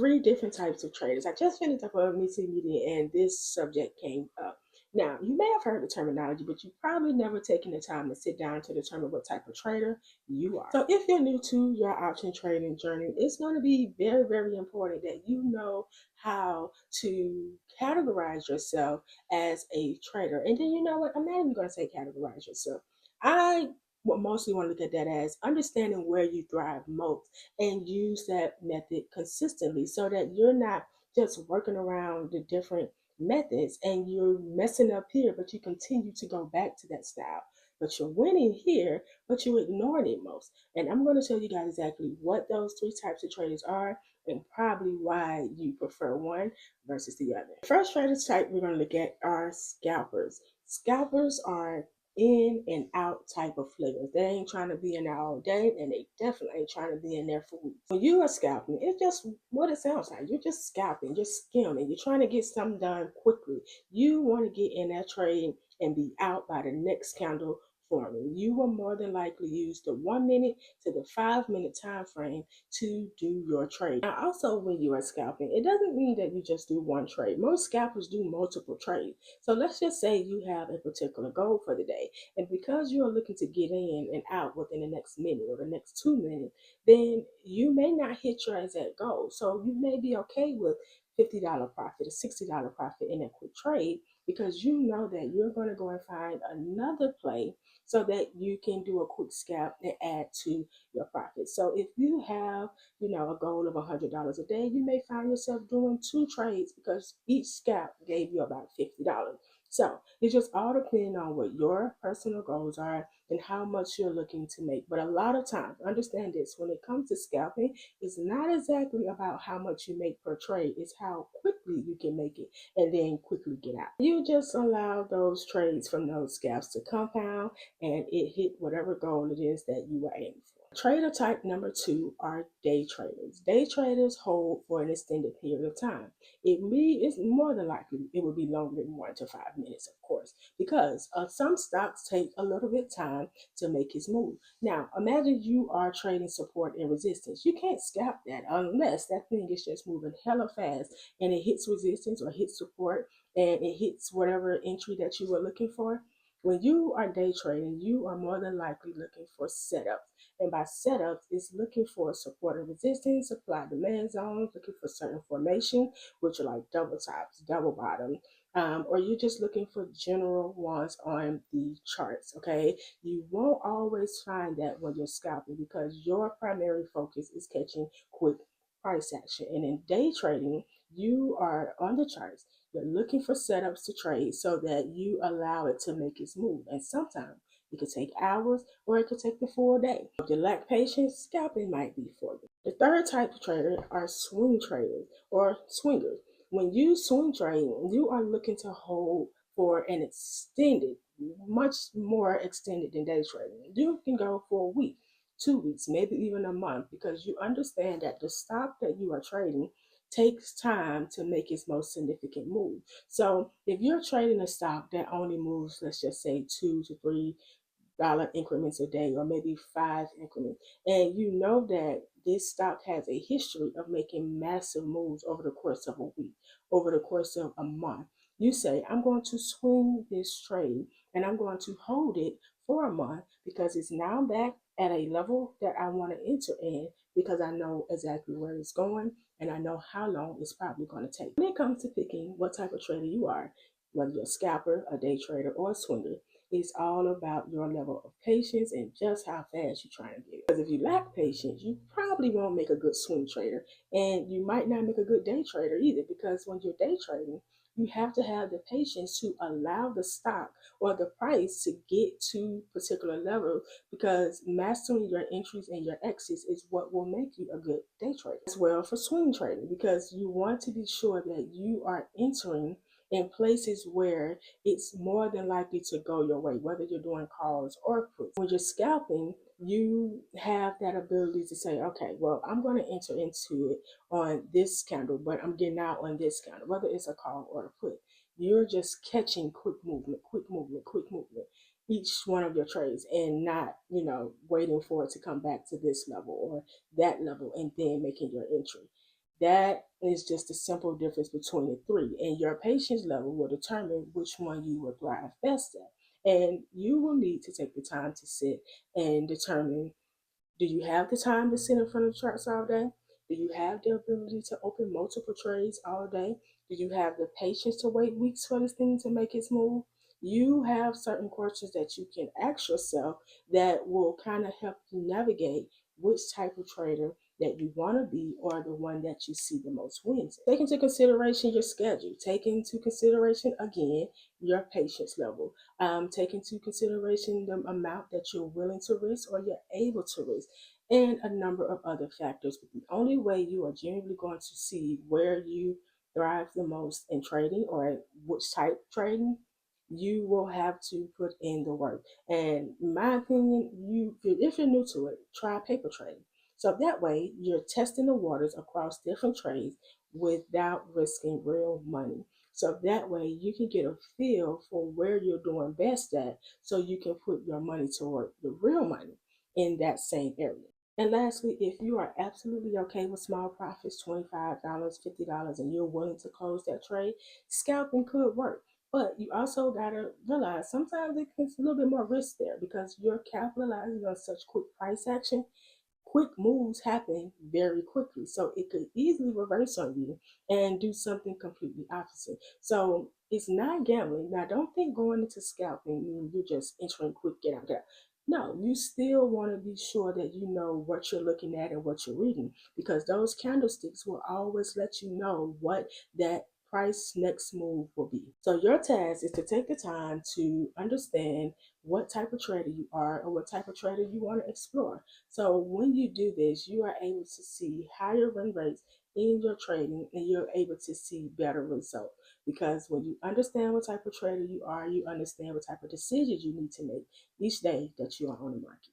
three different types of traders. I just finished up a meeting and this subject came up. Now, you may have heard the terminology, but you've probably never taken the time to sit down to determine what type of trader you are. So if you're new to your option trading journey, it's going to be very, very important that you know how to categorize yourself as a trader. And then you know what? I'm not even going to say categorize yourself. I mostly want to look at that as understanding where you thrive most and use that method consistently so that you're not just working around the different methods and you're messing up here, but you continue to go back to that style. But you're winning here, but you're ignoring it most. And I'm going to tell you guys exactly what those three types of traders are and probably why you prefer one versus the other. The first trader type we're going to look at are scalpers. Scalpers are in and out type of flavors. They ain't trying to be in there all day, and they definitely ain't trying to be in there for weeks. When you are scalping, it's just what it sounds like. You're just scalping, you're skimming, you're trying to get something done quickly. You want to get in that trade and be out by the next candle forming. You will more than likely use the 1 minute to the 5 minute time frame to do your trade. Now, also when you are scalping, it doesn't mean that you just do one trade. Most scalpers do multiple trades. So let's just say you have a particular goal for the day, and because you're looking to get in and out within the next minute or the next 2 minutes, then you may not hit your exact goal. So you may be okay with $50 profit, a $60 profit in a quick trade because you know that you're going to go and find another play so that you can do a quick scalp and add to your profit. So if you have, a goal of $100 a day, you may find yourself doing two trades because each scalp gave you about $50. So it just all depends on what your personal goals are and how much you're looking to make. But a lot of times, understand this, when it comes to scalping, it's not exactly about how much you make per trade, it's how quickly you can make it and then quickly get out. You just allow those trades from those scalps to compound and it hit whatever goal it is that you were aiming for. Trader type number two are day traders. Day traders hold for an extended period of time. It's more than likely it will be longer than 1 to 5 minutes, of course, because some stocks take a little bit of time to make its move. Now, imagine you are trading support and resistance. You can't scalp that unless that thing is just moving hella fast and it hits resistance or hits support and it hits whatever entry that you were looking for. When you are day trading, you are more than likely looking for setups. And by setups, it's looking for support and resistance, supply demand zones, looking for certain formation, which are like double tops, double bottom, or you're just looking for general ones on the charts, okay? You won't always find that when you're scalping because your primary focus is catching quick price action. And in day trading, you are on the charts. You're looking for setups to trade so that you allow it to make its move. And sometimes it could take hours or it could take the full day. If you lack patience, scalping might be for you. The third type of trader are swing traders or swingers. When you swing trade, you are looking to hold for an extended, much more extended than day trading. You can go for a week, 2 weeks, maybe even a month because you understand that the stock that you are trading takes time to make its most significant move. So if you're trading a stock that only moves, let's just say $2 to $3 increments a day, or maybe 5 increments, and you know that this stock has a history of making massive moves over the course of a week, over the course of a month, you say, I'm going to swing this trade and I'm going to hold it for a month because it's now back at a level that I want to enter in because I know exactly where it's going and I know how long it's probably going to take. When it comes to picking what type of trader you are, whether you're a scalper, a day trader, or a swinger, it's all about your level of patience and just how fast you're trying to get it. Because if you lack patience, you probably won't make a good swing trader, and you might not make a good day trader either. Because when you're day trading, you have to have the patience to allow the stock or the price to get to particular level, because mastering your entries and your exits is what will make you a good day trader. As well for swing trading, because you want to be sure that you are entering in places where it's more than likely to go your way, whether you're doing calls or puts. When you're scalping, you have that ability to say, okay, well, I'm going to enter into it on this candle, but I'm getting out on this candle, whether it's a call or a put. You're just catching quick movement, quick movement, quick movement, each one of your trades, and not, waiting for it to come back to this level or that level and then making your entry. That is just a simple difference between the three, and your patience level will determine which one you will thrive best at. And you will need to take the time to sit and determine, do you have the time to sit in front of charts all day? Do you have the ability to open multiple trades all day? Do you have the patience to wait weeks for this thing to make its move? You have certain questions that you can ask yourself that will kind of help you navigate which type of trader that you want to be, or the one that you see the most wins. Take into consideration your schedule. Take into consideration, again, your patience level. Take into consideration the amount that you're willing to risk or you're able to risk, and a number of other factors. But the only way you are genuinely going to see where you thrive the most in trading, or which type of trading, you will have to put in the work. And in my opinion, if you're new to it, try paper trading. So that way you're testing the waters across different trades without risking real money. So that way you can get a feel for where you're doing best at, so you can put your money toward the real money in that same area. And lastly, if you are absolutely okay with small profits, $25, $50, and you're willing to close that trade, scalping could work. But you also gotta realize sometimes it's a little bit more risk there, because you're capitalizing on such quick price action. Quick moves happen very quickly. So it could easily reverse on you and do something completely opposite. So it's not gambling. Now, don't think going into scalping means you're just entering quick, get out there. No, you still want to be sure that you know what you're looking at and what you're reading, because those candlesticks will always let you know what that price next move will be. So your task is to take the time to understand what type of trader you are or what type of trader you want to explore. So when you do this, you are able to see higher run rates in your trading, and you're able to see better results. Because when you understand what type of trader you are, you understand what type of decisions you need to make each day that you are on the market.